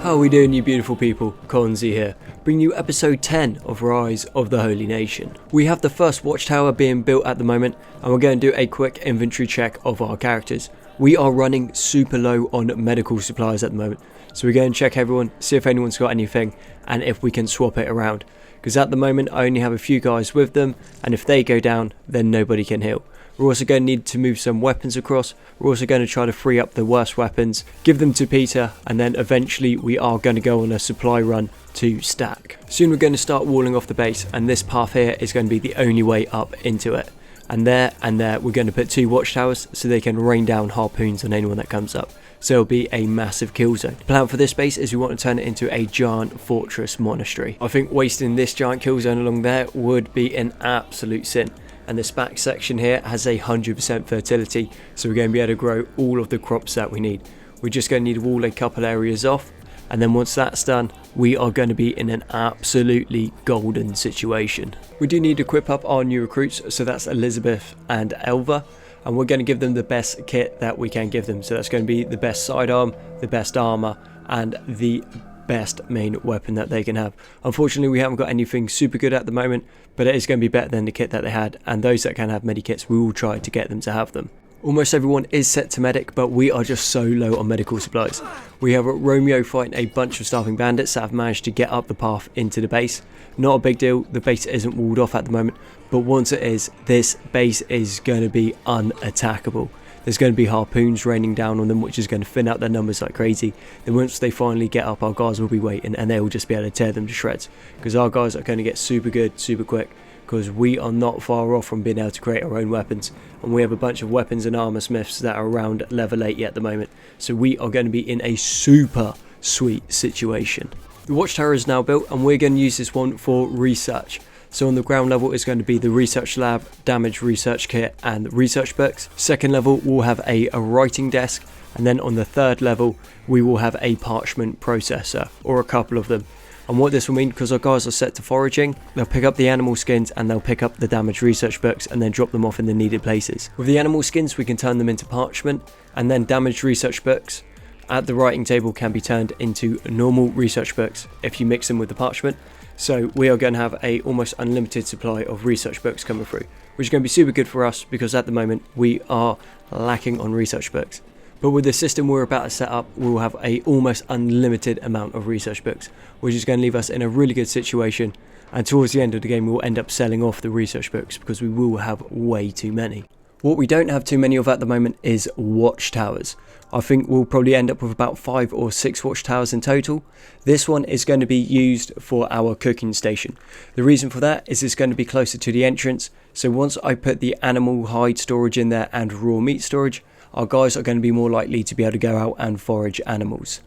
How are we doing, you beautiful people? Konzi here, bringing you episode 10 of Rise of the Holy Nation. We have the first watchtower being built at the moment, and we're going to do a quick inventory check of our characters. We are running super low on medical supplies at the moment, so we're going to check everyone, see if anyone's got anything, and if we can swap it around. Because at the moment I only have a few guys with them, and if they go down, then nobody can heal. We're also going to need to move some weapons across. We're also going to try to free up the worst weapons, give them to Peter, and then eventually we are going to go on a supply run to stack. Soon we're going to start walling off the base, and this path here is going to be the only way up into it. And there we're going to put 2 watchtowers so they can rain down harpoons on anyone that comes up. So it'll be a massive kill zone. The plan for this base is we want to turn it into a giant fortress monastery. I think wasting this giant kill zone along there would be an absolute sin. And this back section here has 100% fertility, so we're going to be able to grow all of the crops that we need. We're just going to need to wall a couple areas off, and then once that's done, we are going to be in an absolutely golden situation. We do need to equip up our new recruits, so that's Elizabeth and Elva, and we're going to give them the best kit that we can give them. So that's going to be the best sidearm, the best armor, and the best main weapon that they can have. Unfortunately, we haven't got anything super good at the moment, but it is going to be better than the kit that they had, and those that can have medikits, we will try to get them to have them. Almost everyone is set to medic, but we are just so low on medical supplies. We have Romeo fighting a bunch of starving bandits that have managed to get up the path into the base. Not a big deal, the base isn't walled off at the moment, but once it is, this base is going to be unattackable. There's going to be harpoons raining down on them, which is going to thin out their numbers like crazy. Then once they finally get up, our guys will be waiting, and they will just be able to tear them to shreds. Because our guys are going to get super good, super quick, because we are not far off from being able to create our own weapons. And we have a bunch of weapons and armor smiths that are around level 80 at the moment. So we are going to be in a super sweet situation. The watchtower is now built, and we're going to use this one for research. So on the ground level is going to be the research lab, damage research kit, and research books. Second level we'll have a writing desk, and then on the third level we will have a parchment processor, or a couple of them. And what this will mean, because our guys are set to foraging, they'll pick up the animal skins and they'll pick up the damage research books and then drop them off in the needed places. With the animal skins we can turn them into parchment, and then damage research books at the writing table can be turned into normal research books if you mix them with the parchment. So we are going to have a almost unlimited supply of research books coming through, which is going to be super good for us because at the moment we are lacking on research books. But with the system we're about to set up, we'll have a almost unlimited amount of research books, which is going to leave us in a really good situation. And towards the end of the game, we'll end up selling off the research books because we will have way too many. What we don't have too many of at the moment is watchtowers. I think we'll probably end up with about 5 or 6 watchtowers in total. This one is going to be used for our cooking station. The reason for that is it's going to be closer to the entrance. So once I put the animal hide storage in there and raw meat storage, our guys are going to be more likely to be able to go out and forage animals.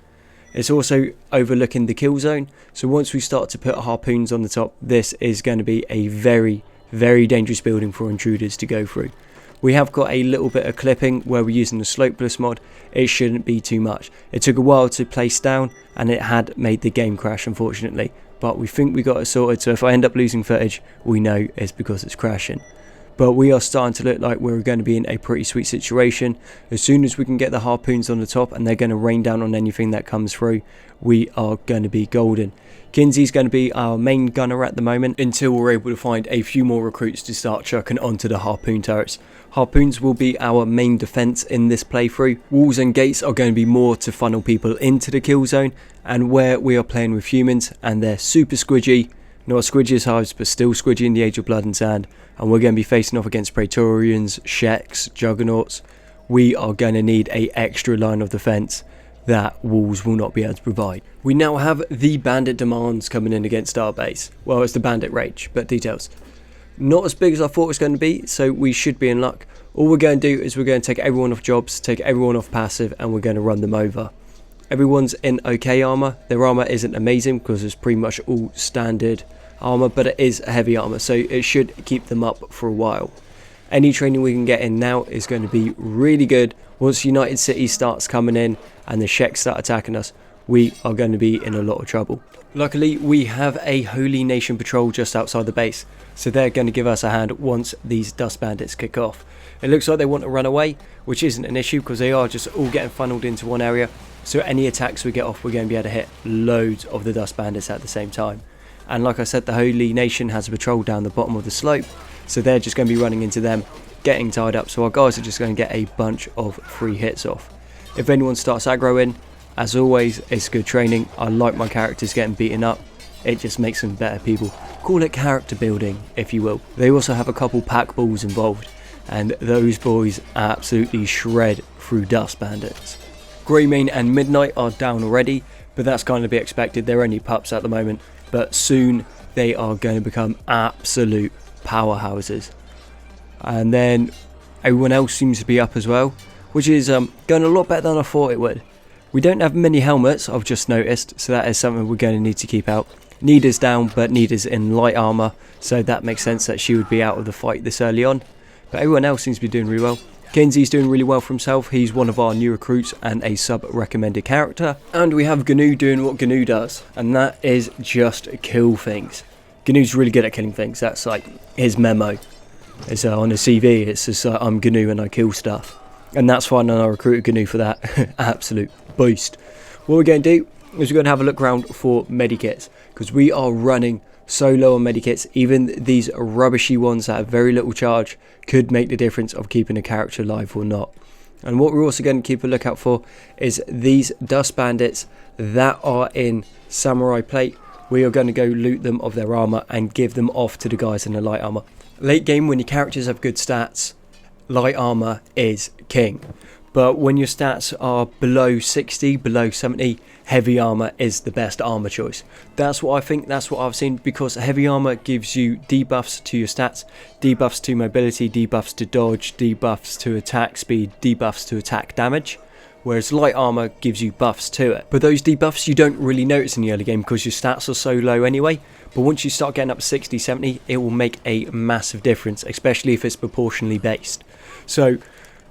It's also overlooking the kill zone. So once we start to put harpoons on the top, this is going to be a very, very dangerous building for intruders to go through. We have got a little bit of clipping where we're using the slopeless mod. It shouldn't be too much. It took a while to place down and it had made the game crash, unfortunately. But we think we got it sorted, so if I end up losing footage, we know it's because it's crashing. But we are starting to look like we're going to be in a pretty sweet situation. As soon as we can get the harpoons on the top and they're going to rain down on anything that comes through, we are going to be golden. Kinsey's going to be our main gunner at the moment until we're able to find a few more recruits to start chucking onto the harpoon turrets. Harpoons will be our main defense in this playthrough. Walls and gates are going to be more to funnel people into the kill zone, and where we are playing with humans and they're super squidgy, not as squidgy as hives but still squidgy in the Age of Blood and Sand, and we're going to be facing off against Praetorians, Sheks, Juggernauts, we are going to need a extra line of defense that walls will not be able to provide. We now have the bandit demands coming in against our base. Well, it's the bandit rage, but details. Not as big as I thought it was going to be, so we should be in luck. All we're going to do is we're going to take everyone off jobs, take everyone off passive, and we're going to run them over. Everyone's in okay armor. Their armor isn't amazing because it's pretty much all standard armor, but it is heavy armor, so it should keep them up for a while. Any training we can get in now is going to be really good. Once United City starts coming in and the Sheks start attacking us, we are going to be in a lot of trouble. Luckily, we have a Holy Nation patrol just outside the base, so they're going to give us a hand once these dust bandits kick off. It looks like they want to run away, which isn't an issue because they are just all getting funneled into one area. So any attacks we get off, we're going to be able to hit loads of the dust bandits at the same time. And like I said, the Holy Nation has a patrol down the bottom of the slope, so they're just going to be running into them, getting tied up, so our guys are just going to get a bunch of free hits off. If anyone starts aggroing, as always, it's good training. I like my characters getting beaten up. It just makes them better people. Call it character building, if you will. They also have a couple pack balls involved, and those boys absolutely shred through dust bandits. Greymane and Midnight are down already, but that's kind of to be expected. They're only pups at the moment, but soon they are going to become absolute powerhouses. And then everyone else seems to be up as well, which is going a lot better than I thought it would. We don't have many helmets, I've just noticed, so that is something we're going to need to keep out. Nida's down, but Nida's in light armour, so that makes sense that she would be out of the fight this early on. But everyone else seems to be doing really well. Kenzie's doing really well for himself. He's one of our new recruits and a sub-recommended character. And we have GNU doing what GNU does, and that is just kill things. GNU's really good at killing things. That's like his memo. It's on his CV, it's just I'm GNU and I kill stuff. And that's fine, and I recruited GNU for that. Absolute boost. What we're going to do is we're going to have a look around for medikits, because we are running so low on medikits. Even these rubbishy ones that have very little charge could make the difference of keeping a character alive or not. And what we're also going to keep a lookout for is these dust bandits that are in samurai plate. We are going to go loot them of their armor and give them off to the guys in the light armor. Late game, when your characters have good stats, light armor is king. But when your stats are below 60, below 70, heavy armor is the best armor choice. That's what I think, that's what I've seen, because heavy armor gives you debuffs to your stats, debuffs to mobility, debuffs to dodge, debuffs to attack speed, debuffs to attack damage, whereas light armor gives you buffs to it. But those debuffs you don't really notice in the early game because your stats are so low anyway, but once you start getting up to 60, 70, it will make a massive difference, especially if it's proportionally based. So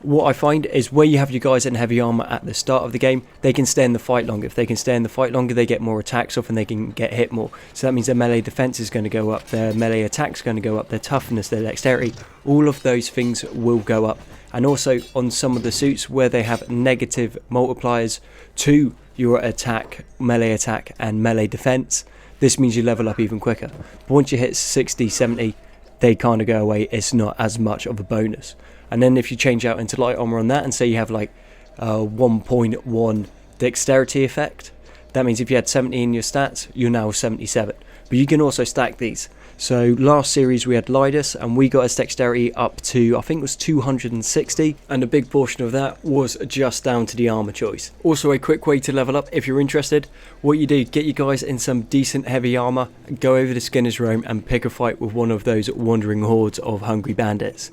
what I find is where you have your guys in heavy armor at the start of the game, they can stay in the fight longer. If they can stay in the fight longer, they get more attacks off and they can get hit more. So that means their melee defense is going to go up, their melee attack is going to go up, their toughness, their dexterity, all of those things will go up. And also on some of the suits where they have negative multipliers to your attack, melee and melee defense, this means you level up even quicker. But once you hit 60, 70, they kind of go away. It's not as much of a bonus. And then if you change out into light armor on that and say you have like 1.1 dexterity effect, that means if you had 70 in your stats, you're now 77. But you can also stack these. So last series we had Lidus and we got his dexterity up to, I think it was 260, and a big portion of that was just down to the armor choice. Also a quick way to level up if you're interested, what you do, get you guys in some decent heavy armor, go over to Skinner's Room and pick a fight with one of those wandering hordes of hungry bandits.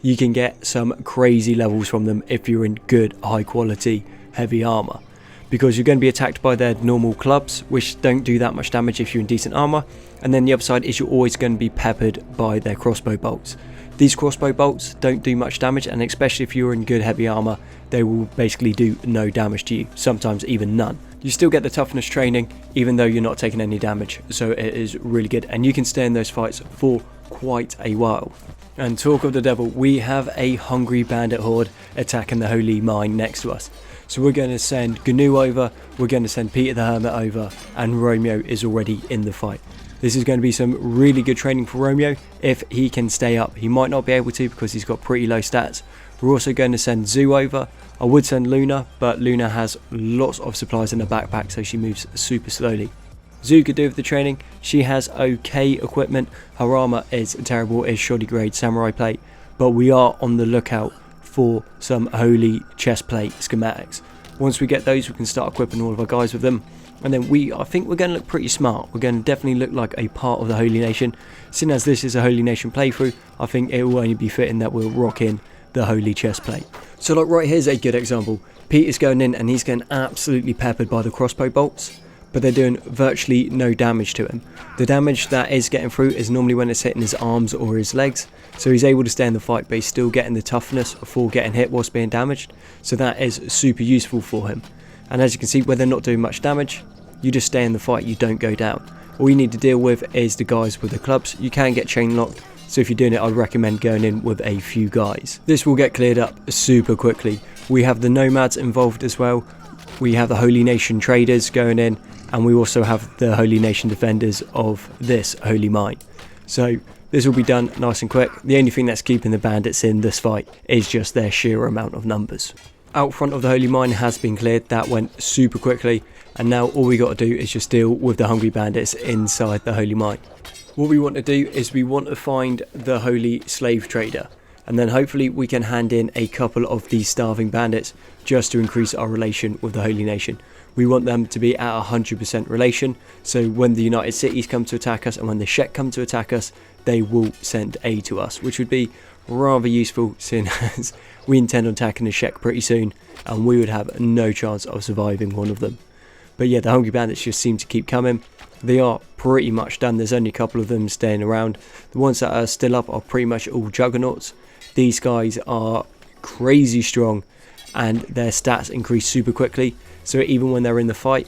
You can get some crazy levels from them if you're in good high quality heavy armor, because you're going to be attacked by their normal clubs, which don't do that much damage if you're in decent armor, and then the other side is you're always going to be peppered by their crossbow bolts. These crossbow bolts don't do much damage, and especially if you're in good heavy armor, they will basically do no damage to you, sometimes even none. You still get the toughness training even though you're not taking any damage, so it is really good, and you can stay in those fights for quite a while. And talk of the devil, we have a hungry bandit horde attacking the holy mine next to us. So we're going to send GNU over, we're going to send Peter the Hermit over, and Romeo is already in the fight. This is going to be some really good training for Romeo if he can stay up. He might not be able to because he's got pretty low stats. We're also going to send Zoo over. I would send Luna, but Luna has lots of supplies in her backpack, so she moves super slowly. Zoo could do with the training. She has okay equipment. Her armor is terrible, it's shoddy grade samurai plate, but we are on the lookout for some holy chest plate schematics. Once we get those, we can start equipping all of our guys with them, and then I think we're going to look pretty smart. We're going to definitely look like a part of the Holy Nation. Seeing as this is a Holy Nation playthrough, I think it will only be fitting that we'll rock in the holy chest plate. So like right here's a good example. Peter's going in and he's getting absolutely peppered by the crossbow bolts, but they're doing virtually no damage to him. The damage that is getting through is normally when it's hitting his arms or his legs, so he's able to stay in the fight, but he's still getting the toughness for getting hit whilst being damaged, so that is super useful for him. And as you can see, where they're not doing much damage, you just stay in the fight, you don't go down. All you need to deal with is the guys with the clubs. You can get chain locked, so if you're doing it, I'd recommend going in with a few guys. This will get cleared up super quickly. We have the nomads involved as well. We have the Holy Nation traders going in, and we also have the Holy Nation defenders of this holy mine. So this will be done nice and quick. The only thing that's keeping the bandits in this fight is just their sheer amount of numbers. Out front of the holy mine has been cleared. That went super quickly, and now all we got to do is just deal with the hungry bandits inside the holy mine. What we want to do is we want to find the holy slave trader, and then hopefully we can hand in a couple of these starving bandits just to increase our relation with the Holy Nation. We want them to be at 100% relation, so when the United Cities come to attack us and when the Shek come to attack us, they will send aid to us, which would be rather useful seeing as we intend on attacking the Shek pretty soon and we would have no chance of surviving one of them. But yeah, the hungry bandits just seem to keep coming. They are pretty much done. There's only a couple of them staying around. The ones that are still up are pretty much all juggernauts. These guys are crazy strong and their stats increase super quickly, so even when they're in the fight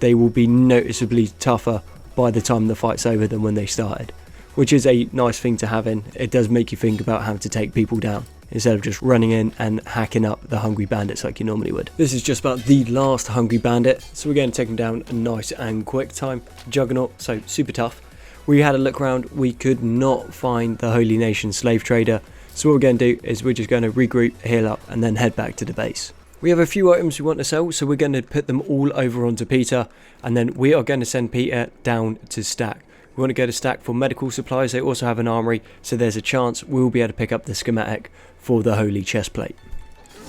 they will be noticeably tougher by the time the fight's over than when they started, which is a nice thing to have in. It does make you think about having to take people down instead of just running in and hacking up the hungry bandits like you normally would. This is just about the last hungry bandit, so we're going to take him down a nice and quick time. Juggernaut, so super tough. We had a look around, we could not find the Holy Nation slave trader, so what we're going to do is we're just going to regroup, heal up, and then head back to the base. We have a few items we want to sell, so we're going to put them all over onto Peter, and then we are going to send Peter down to Stack. We want to go to Stack for medical supplies. They also have an armory, so there's a chance we'll be able to pick up the schematic for the Holy Chestplate.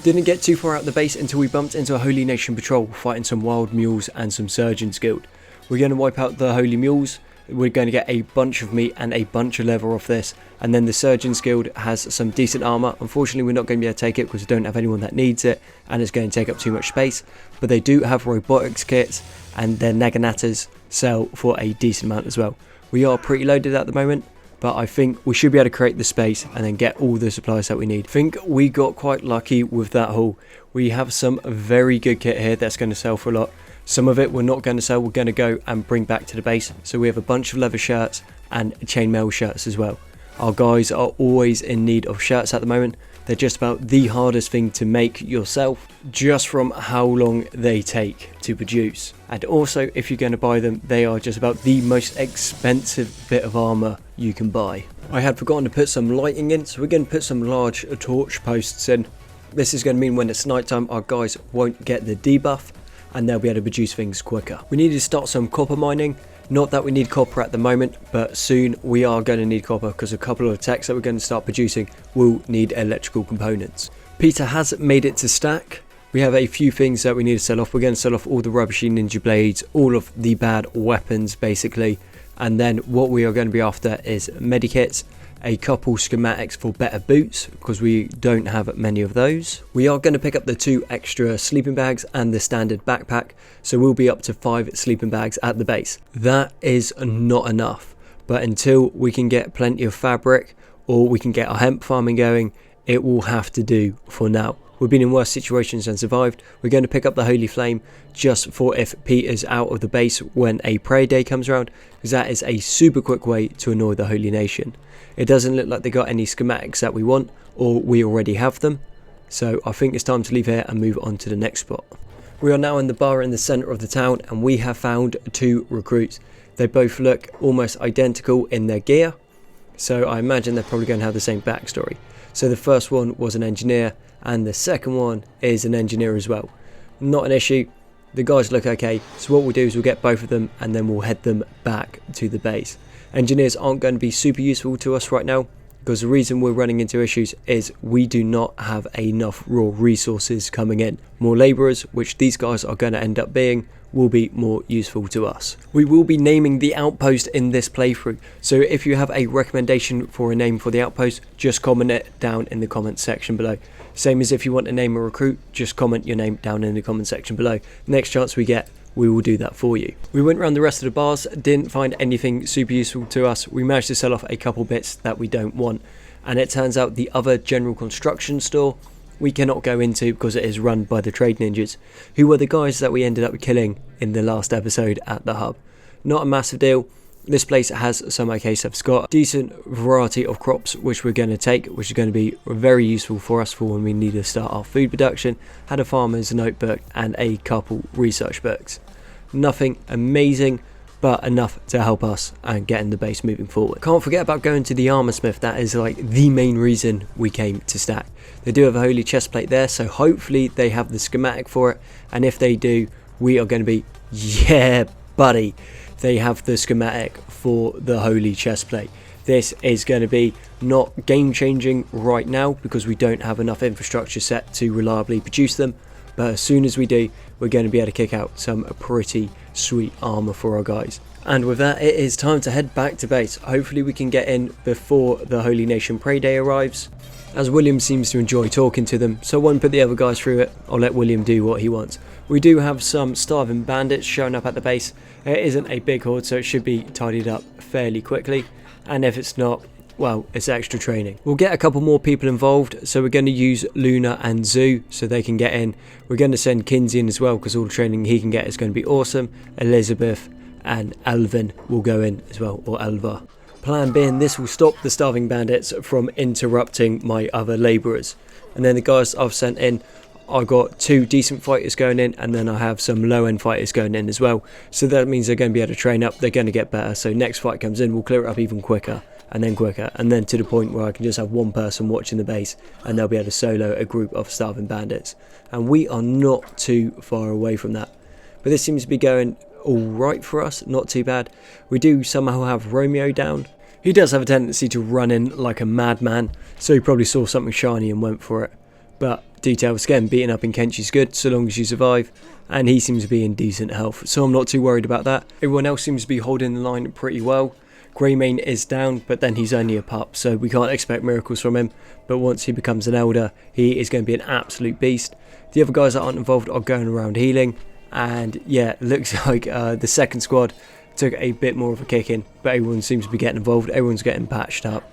Didn't get too far out the base until we bumped into a Holy Nation patrol fighting some wild mules and some Surgeons Guild. We're going to wipe out the Holy Mules. We're going to get a bunch of meat and a bunch of leather off this, and then the Surgeons Guild has some decent armour. Unfortunately we're not going to be able to take it because we don't have anyone that needs it and it's going to take up too much space, but they do have robotics kits and their Naganatas sell for a decent amount as well. We are pretty loaded at the moment, but I think we should be able to create the space and then get all the supplies that we need. I think we got quite lucky with that haul. We have some very good kit here that's going to sell for a lot. Some of it we're not going to sell, we're going to go and bring back to the base. So we have a bunch of leather shirts and chainmail shirts as well. Our guys are always in need of shirts at the moment. They're just about the hardest thing to make yourself, just from how long they take to produce. And also, if you're going to buy them, they are just about the most expensive bit of armour you can buy. I had forgotten to put some lighting in, so we're going to put some large torch posts in. This is going to mean when it's nighttime, our guys won't get the debuff and they'll be able to produce things quicker. We need to start some copper mining. Not that we need copper at the moment, but soon we are going to need copper because a couple of techs that we're going to start producing will need electrical components. Peter has made it to Stack. We have a few things that we need to sell off. We're going to sell off all the rubbishy ninja blades, all of the bad weapons basically, and then what we are going to be after is medikits, a couple schematics for better boots because we don't have many of those. We are going to pick up the 2 extra sleeping bags and the standard backpack, so we'll be up to 5 sleeping bags at the base. That is not enough, but until we can get plenty of fabric or we can get our hemp farming going, it will have to do for now. We've been in worse situations and survived. We're going to pick up the Holy Flame just for if Peter's out of the base when a prayer day comes around, because that is a super quick way to annoy the Holy Nation. It doesn't look like they got any schematics that we want, or we already have them, so I think it's time to leave here and move on to the next spot. We are now in the bar in the centre of the town and we have found 2 recruits. They both look almost identical in their gear, so I imagine they're probably going to have the same backstory. So the first one was an engineer and the second one is an engineer as well. Not an issue, the guys look okay, so what we'll do is we'll get both of them and then we'll head them back to the base. Engineers aren't going to be super useful to us right now because the reason we're running into issues is we do not have enough raw resources coming in. More labourers, which these guys are going to end up being, will be more useful to us. We will be naming the outpost in this playthrough, so if you have a recommendation for a name for the outpost, just comment it down in the comments section below. Same as if you want to name a recruit, just comment your name down in the comment section below. Next chance we get, we will do that for you. We went around the rest of the bars, didn't find anything super useful to us. We managed to sell off a couple bits that we don't want, and it turns out the other general construction store we cannot go into because it is run by the trade ninjas, who were the guys that we ended up killing in the last episode at the hub. Not a massive deal. This place has some okay stuff. It's got a decent variety of crops which we're going to take, which is going to be very useful for us for when we need to start our food production. Had a farmer's notebook and a couple research books. Nothing amazing, but enough to help us and getting the base moving forward. Can't forget about going to the armor smith. That is like the main reason we came to stack. They do have a holy chest plate there, so hopefully they have the schematic for it, and if they do, we are going to be, yeah buddy, they have the schematic for the holy chest plate. This is going to be not game changing right now because we don't have enough infrastructure set to reliably produce them, but as soon as we do, we're going to be able to kick out some pretty sweet armor for our guys. And with that, it is time to head back to base. Hopefully we can get in before the Holy Nation Prey Day arrives, as William seems to enjoy talking to them, so I won't put the other guys through it. I'll let William do what he wants. We do have some starving bandits showing up at the base. It isn't a big horde, so it should be tidied up fairly quickly, and if it's not, well, it's extra training. We'll get a couple more people involved, so we're going to use Luna and Zoo so they can get in. We're going to send Kenshi in as well because all the training he can get is going to be awesome. Elizabeth and Alvin will go in as well, or Alva. Plan being, this will stop the starving bandits from interrupting my other labourers. And then the guys I've sent in, I got 2 decent fighters going in, and then I have some low-end fighters going in as well. So that means they're going to be able to train up, they're going to get better. So next fight comes in, we'll clear it up even quicker, and then quicker, and then to the point where I can just have one person watching the base, and they'll be able to solo a group of starving bandits. And we are not too far away from that. But this seems to be going alright for us, not too bad. We do somehow have Romeo down. He does have a tendency to run in like a madman, so he probably saw something shiny and went for it. But details, again, beating up in Kenshi's good so long as you survive, and he seems to be in decent health, so I'm not too worried about that. Everyone else seems to be holding the line pretty well. Greymane is down, but then he's only a pup, so we can't expect miracles from him. But once he becomes an elder, he is going to be an absolute beast. The other guys that aren't involved are going around healing. And yeah, it looks like the second squad took a bit more of a kicking, but everyone seems to be getting involved. Everyone's getting patched up.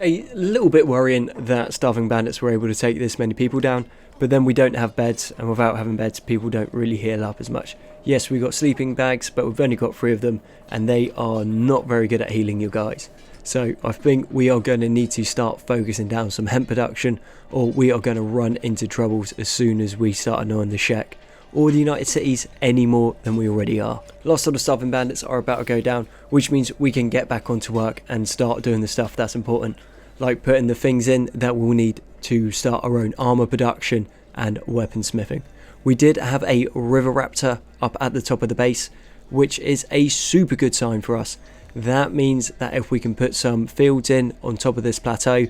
A little bit worrying that starving bandits were able to take this many people down, but then we don't have beds, and without having beds, people don't really heal up as much. Yes, we got sleeping bags, but we've only got 3 of them, and they are not very good at healing your guys. So I think we are going to need to start focusing down some hemp production, or we are going to run into troubles as soon as we start annoying the Sheikh or the United Cities any more than we already are. Lots of the starving bandits are about to go down, which means we can get back onto work and start doing the stuff that's important, like putting the things in that we'll need to start our own armor production and weaponsmithing. We did have a river raptor up at the top of the base, which is a super good sign for us. That means that if we can put some fields in on top of this plateau,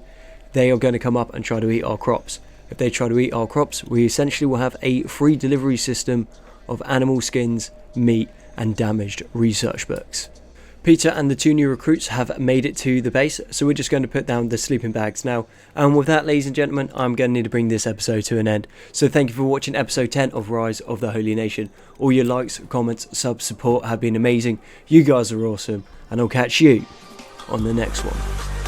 they are going to come up and try to eat our crops. If they try to eat our crops, we essentially will have a free delivery system of animal skins, meat and damaged research books. Peter and the 2 new recruits have made it to the base, so we're just going to put down the sleeping bags now. And with that, ladies and gentlemen, I'm going to need to bring this episode to an end. So thank you for watching episode 10 of Rise of the Holy Nation. All your likes, comments, subs, support have been amazing. You guys are awesome, and I'll catch you on the next one.